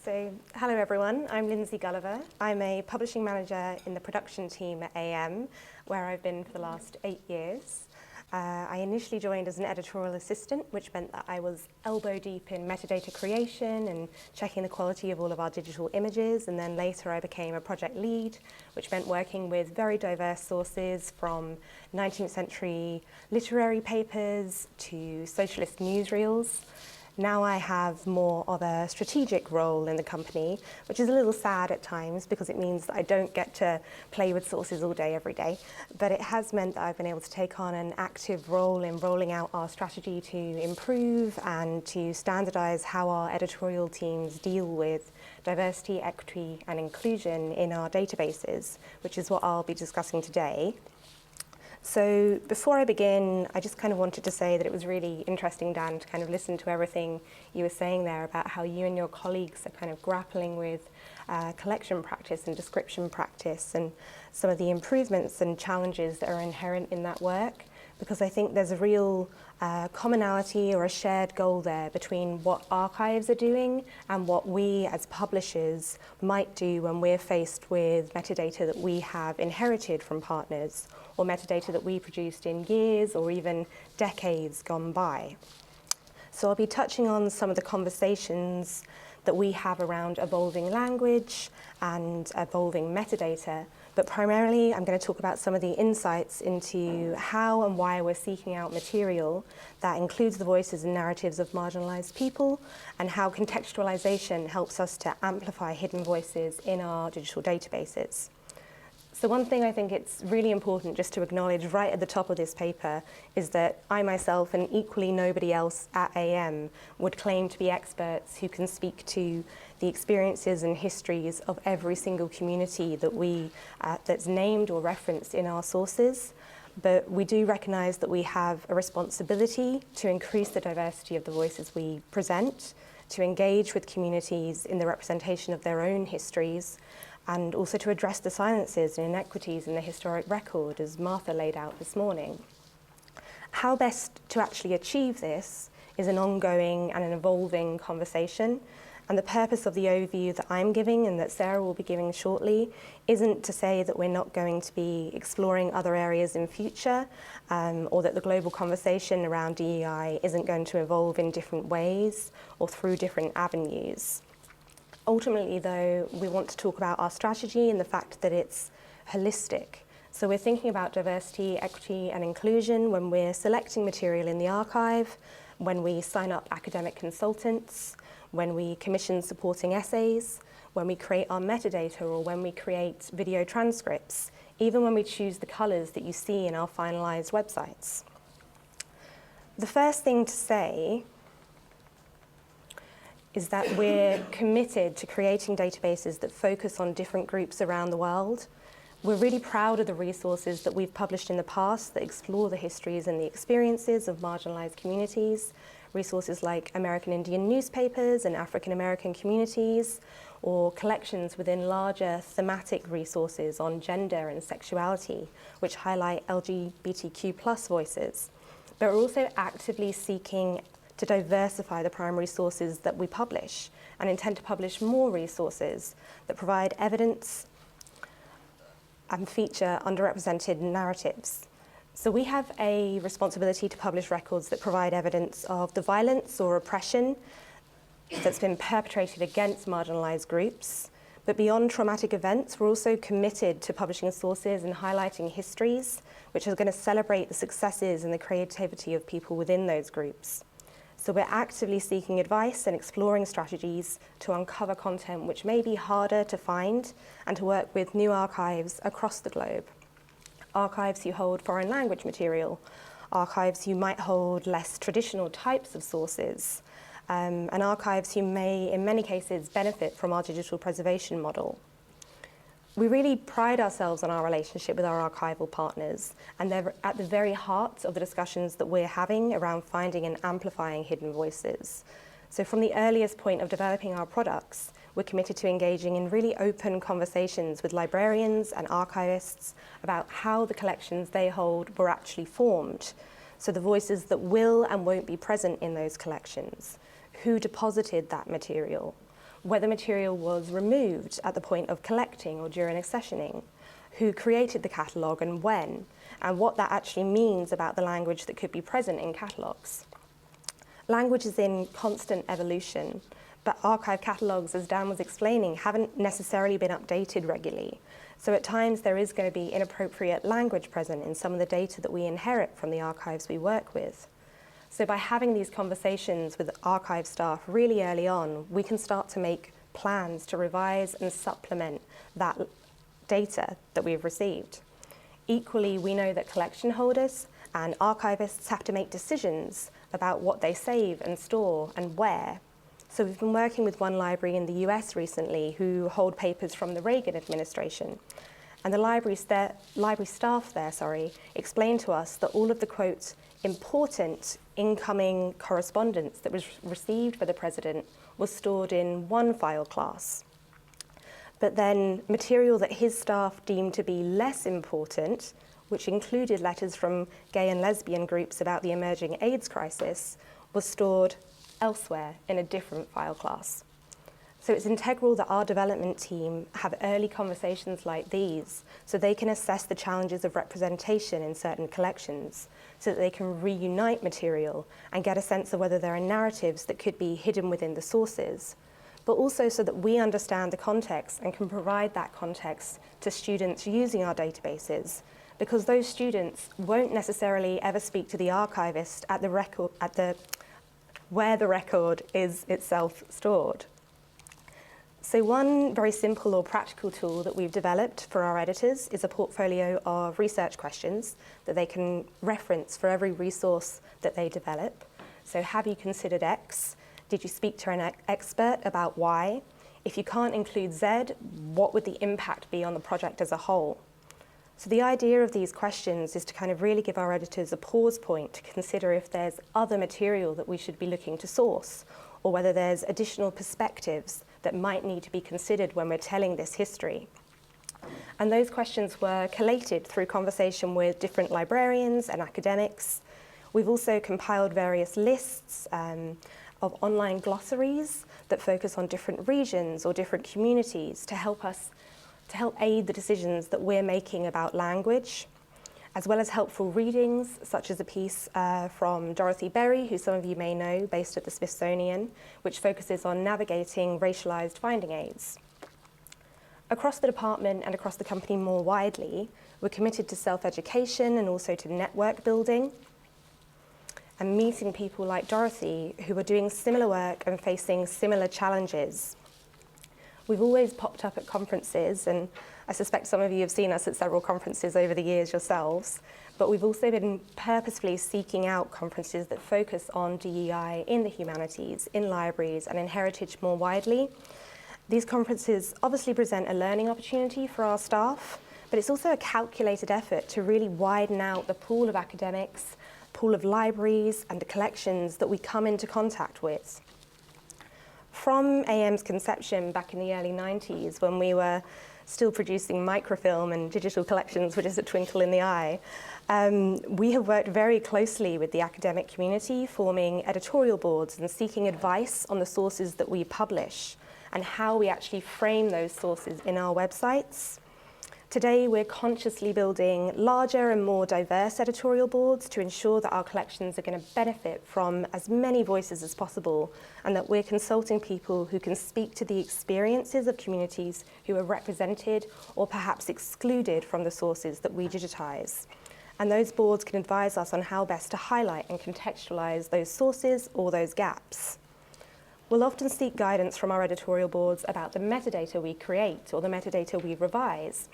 Hello everyone, I'm Lindsay Gulliver. I'm a publishing manager in the production team at AM, where I've been for the last 8 years. I initially joined as an editorial assistant, which meant that I was elbow deep in metadata creation and checking the quality of all of our digital images, and then later I became a project lead, which meant working with very diverse sources from 19th century literary papers to socialist newsreels. Now I have more of a strategic role in the company, which is a little sad at times because it means that I don't get to play with sources all day, every day. But it has meant that I've been able to take on an active role in rolling out our strategy to improve and to standardize how our editorial teams deal with diversity, equity, and inclusion in our databases, which is what I'll be discussing today. So before I begin, I just kind of wanted to say that it was really interesting, Dan, to kind of listen to everything you were saying there about how you and your colleagues are kind of grappling with collection practice and description practice and some of the improvements and challenges that are inherent in that work, because I think there's a real commonality or a shared goal there between what archives are doing and what we as publishers might do when we're faced with metadata that we have inherited from partners, or metadata that we produced in years or even decades gone by. So I'll be touching on some of the conversations that we have around evolving language and evolving metadata, but primarily I'm going to talk about some of the insights into how and why we're seeking out material that includes the voices and narratives of marginalized people, and how contextualization helps us to amplify hidden voices in our digital databases. So one thing I think it's really important just to acknowledge right at the top of this paper is that I myself and equally nobody else at AM would claim to be experts who can speak to the experiences and histories of every single community that that's named or referenced in our sources. But we do recognize that we have a responsibility to increase the diversity of the voices we present, to engage with communities in the representation of their own histories, and also to address the silences and inequities in the historic record, as Martha laid out this morning. How best to actually achieve this is an ongoing and an evolving conversation, and the purpose of the overview that I'm giving and that Sarah will be giving shortly isn't to say that we're not going to be exploring other areas in future, or that the global conversation around DEI isn't going to evolve in different ways or through different avenues. Ultimately, though, we want to talk about our strategy and the fact that it's holistic. So we're thinking about diversity, equity, and inclusion when we're selecting material in the archive, when we sign up academic consultants, when we commission supporting essays, when we create our metadata, or when we create video transcripts, even when we choose the colors that you see in our finalized websites. The first thing to say is that we're committed to creating databases that focus on different groups around the world. We're really proud of the resources that we've published in the past that explore the histories and the experiences of marginalized communities, resources like American Indian newspapers and African American communities, or collections within larger thematic resources on gender and sexuality, which highlight LGBTQ+ voices. But we're also actively seeking to diversify the primary sources that we publish, and intend to publish more resources that provide evidence and feature underrepresented narratives. So we have a responsibility to publish records that provide evidence of the violence or oppression that's been perpetrated against marginalized groups. But beyond traumatic events, we're also committed to publishing sources and highlighting histories, which are going to celebrate the successes and the creativity of people within those groups. So we're actively seeking advice and exploring strategies to uncover content which may be harder to find, and to work with new archives across the globe. Archives who hold foreign language material, archives who might hold less traditional types of sources, and archives who may, in many cases, benefit from our digital preservation model. We really pride ourselves on our relationship with our archival partners, and they're at the very heart of the discussions that we're having around finding and amplifying hidden voices. So from the earliest point of developing our products, we're committed to engaging in really open conversations with librarians and archivists about how the collections they hold were actually formed. So the voices that will and won't be present in those collections, who deposited that material, whether material was removed at the point of collecting or during accessioning, who created the catalogue and when, and what that actually means about the language that could be present in catalogues. Language is in constant evolution, but archive catalogues, as Dan was explaining, haven't necessarily been updated regularly. So at times there is going to be inappropriate language present in some of the data that we inherit from the archives we work with. So by having these conversations with archive staff really early on, we can start to make plans to revise and supplement that data that we've received. Equally, we know that collection holders and archivists have to make decisions about what they save and store and where. So we've been working with one library in the US recently who hold papers from the Reagan administration. And the library staff there, explained to us that all of the, quote, important incoming correspondence that was received by the president was stored in one file class. But then material that his staff deemed to be less important, which included letters from gay and lesbian groups about the emerging AIDS crisis, was stored elsewhere in a different file class. So it's integral that our development team have early conversations like these so they can assess the challenges of representation in certain collections, so that they can reunite material and get a sense of whether there are narratives that could be hidden within the sources, but also so that we understand the context and can provide that context to students using our databases, because those students won't necessarily ever speak to the archivist at the record, where the record is itself stored. So one very simple or practical tool that we've developed for our editors is a portfolio of research questions that they can reference for every resource that they develop. So have you considered X? Did you speak to an expert about Y? If you can't include Z, what would the impact be on the project as a whole? So the idea of these questions is to kind of really give our editors a pause point to consider if there's other material that we should be looking to source, or whether there's additional perspectives that might need to be considered when we're telling this history. And those questions were collated through conversation with different librarians and academics. We've also compiled various lists of online glossaries that focus on different regions or different communities to help aid the decisions that we're making about language, as well as helpful readings, such as a piece from Dorothy Berry, who some of you may know, based at the Smithsonian, which focuses on navigating racialized finding aids. Across the department and across the company more widely, we're committed to self-education and also to network building and meeting people like Dorothy who are doing similar work and facing similar challenges. We've always popped up at conferences, and I suspect some of you have seen us at several conferences over the years yourselves, but we've also been purposefully seeking out conferences that focus on DEI in the humanities, in libraries, and in heritage more widely. These conferences obviously present a learning opportunity for our staff, but it's also a calculated effort to really widen out the pool of academics, pool of libraries, and the collections that we come into contact with. From AM's conception back in the early 90s, when we were still producing microfilm and digital collections were just a twinkle in the eye, we have worked very closely with the academic community, forming editorial boards and seeking advice on the sources that we publish and how we actually frame those sources in our websites. Today, we're consciously building larger and more diverse editorial boards to ensure that our collections are going to benefit from as many voices as possible, and that we're consulting people who can speak to the experiences of communities who are represented or perhaps excluded from the sources that we digitize. And those boards can advise us on how best to highlight and contextualize those sources or those gaps. We'll often seek guidance from our editorial boards about the metadata we create or the metadata we revise.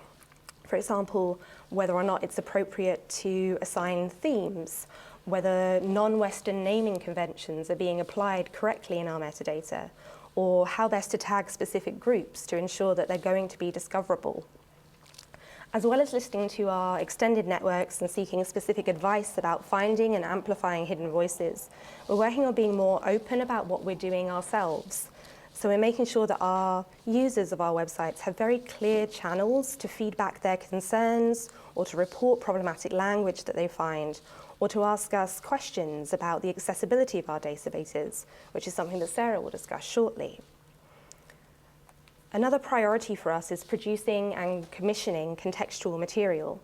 For example, whether or not it's appropriate to assign themes, whether non-Western naming conventions are being applied correctly in our metadata, or how best to tag specific groups to ensure that they're going to be discoverable. As well as listening to our extended networks and seeking specific advice about finding and amplifying hidden voices, we're working on being more open about what we're doing ourselves. So we're making sure that our users of our websites have very clear channels to feedback their concerns or to report problematic language that they find, or to ask us questions about the accessibility of our databases, which is something that Sarah will discuss shortly. Another priority for us is producing and commissioning contextual material.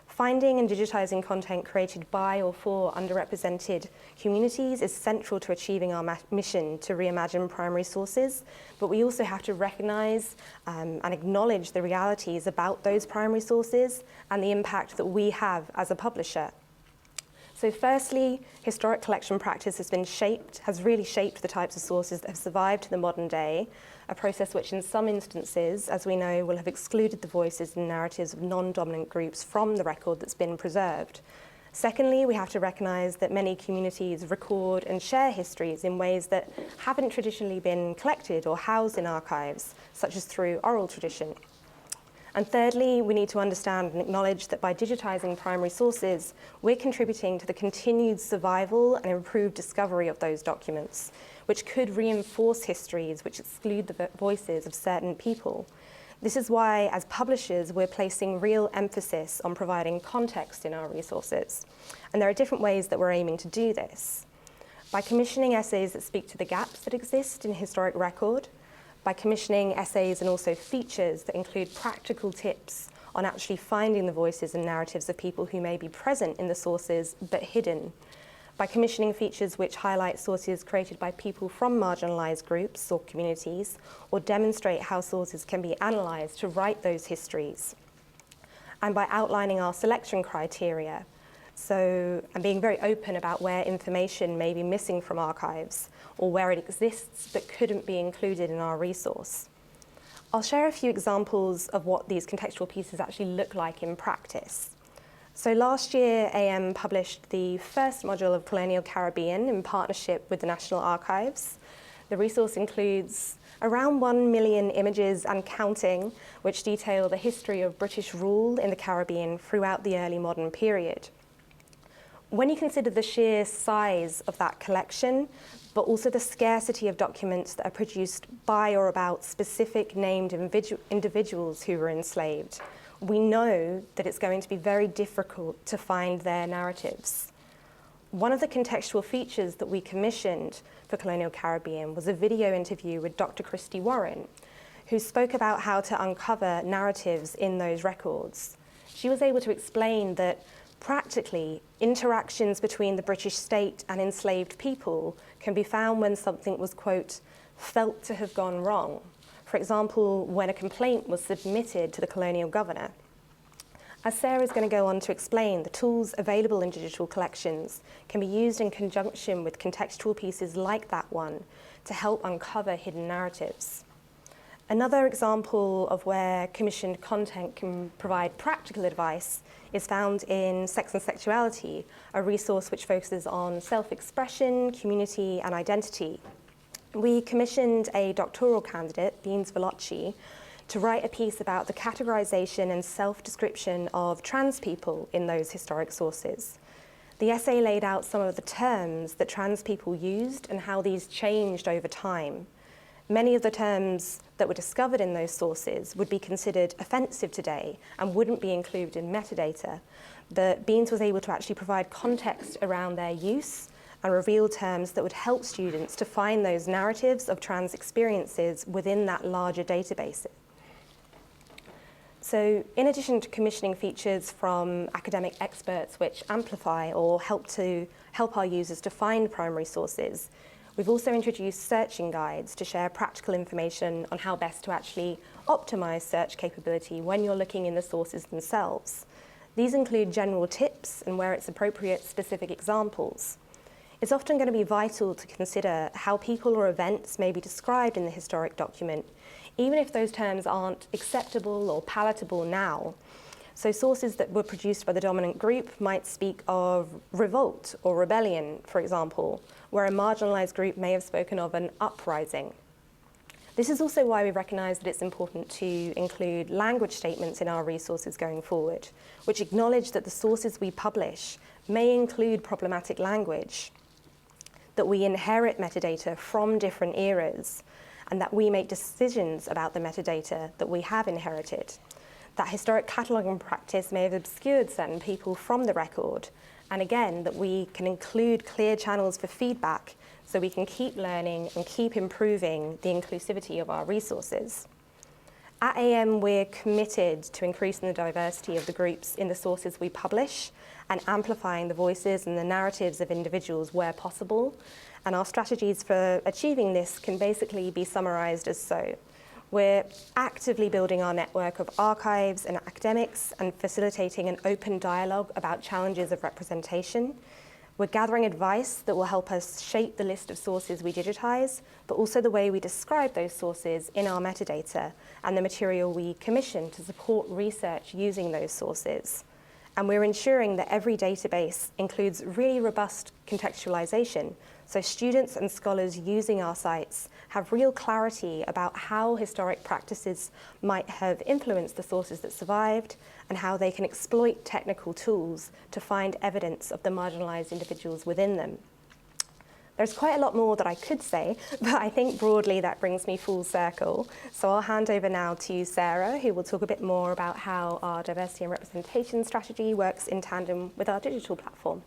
Finding and digitizing content created by or for underrepresented communities is central to achieving our mission to reimagine primary sources, but we also have to recognize and acknowledge the realities about those primary sources and the impact that we have as a publisher. So firstly, historic collection practice has really shaped the types of sources that have survived to the modern day, a process which in some instances, as we know, will have excluded the voices and narratives of non-dominant groups from the record that's been preserved. Secondly, we have to recognise that many communities record and share histories in ways that haven't traditionally been collected or housed in archives, such as through oral tradition. And thirdly, we need to understand and acknowledge that by digitising primary sources, we're contributing to the continued survival and improved discovery of those documents, which could reinforce histories which exclude the voices of certain people. This is why, as publishers, we're placing real emphasis on providing context in our resources. And there are different ways that we're aiming to do this. By commissioning essays that speak to the gaps that exist in historic record, by commissioning essays and also features that include practical tips on actually finding the voices and narratives of people who may be present in the sources but hidden, by commissioning features which highlight sources created by people from marginalised groups or communities, or demonstrate how sources can be analysed to write those histories, and by outlining our selection criteria, and being very open about where information may be missing from archives, or where it exists but couldn't be included in our resource. I'll share a few examples of what these contextual pieces actually look like in practice. So last year, AM published the first module of Colonial Caribbean in partnership with the National Archives. The resource includes around 1 million images and counting, which detail the history of British rule in the Caribbean throughout the early modern period. When you consider the sheer size of that collection, but also the scarcity of documents that are produced by or about specific named individuals who were enslaved, we know that it's going to be very difficult to find their narratives. One of the contextual features that we commissioned for Colonial Caribbean was a video interview with Dr. Christy Warren, who spoke about how to uncover narratives in those records. She was able to explain that practically, interactions between the British state and enslaved people can be found when something was, quote, felt to have gone wrong. For example, when a complaint was submitted to the colonial governor. As Sarah is going to go on to explain, the tools available in digital collections can be used in conjunction with contextual pieces like that one to help uncover hidden narratives. Another example of where commissioned content can provide practical advice is found in Sex and Sexuality, a resource which focuses on self-expression, community, and identity. We commissioned a doctoral candidate, Beans Velocci, to write a piece about the categorization and self-description of trans people in those historic sources. The essay laid out some of the terms that trans people used and how these changed over time. Many of the terms that were discovered in those sources would be considered offensive today and wouldn't be included in metadata. But Beans was able to actually provide context around their use and reveal terms that would help students to find those narratives of trans experiences within that larger database. So in addition to commissioning features from academic experts which amplify or help our users to find primary sources, we've also introduced searching guides to share practical information on how best to actually optimize search capability when you're looking in the sources themselves. These include general tips and, where it's appropriate, specific examples. It's often going to be vital to consider how people or events may be described in the historic document, even if those terms aren't acceptable or palatable now. So sources that were produced by the dominant group might speak of revolt or rebellion, for example, where a marginalized group may have spoken of an uprising. This is also why we recognize that it's important to include language statements in our resources going forward, which acknowledge that the sources we publish may include problematic language, that we inherit metadata from different eras, and that we make decisions about the metadata that we have inherited. That historic cataloguing practice may have obscured certain people from the record, and again, that we can include clear channels for feedback so we can keep learning and keep improving the inclusivity of our resources. At AM, we're committed to increasing the diversity of the groups in the sources we publish and amplifying the voices and the narratives of individuals where possible. And our strategies for achieving this can basically be summarized as so. We're actively building our network of archives and academics and facilitating an open dialogue about challenges of representation. We're gathering advice that will help us shape the list of sources we digitize, but also the way we describe those sources in our metadata and the material we commission to support research using those sources. And we're ensuring that every database includes really robust contextualization, so students and scholars using our sites have real clarity about how historic practices might have influenced the sources that survived and how they can exploit technical tools to find evidence of the marginalized individuals within them. There's quite a lot more that I could say, but I think broadly that brings me full circle. So I'll hand over now to Sarah, who will talk a bit more about how our diversity and representation strategy works in tandem with our digital platform.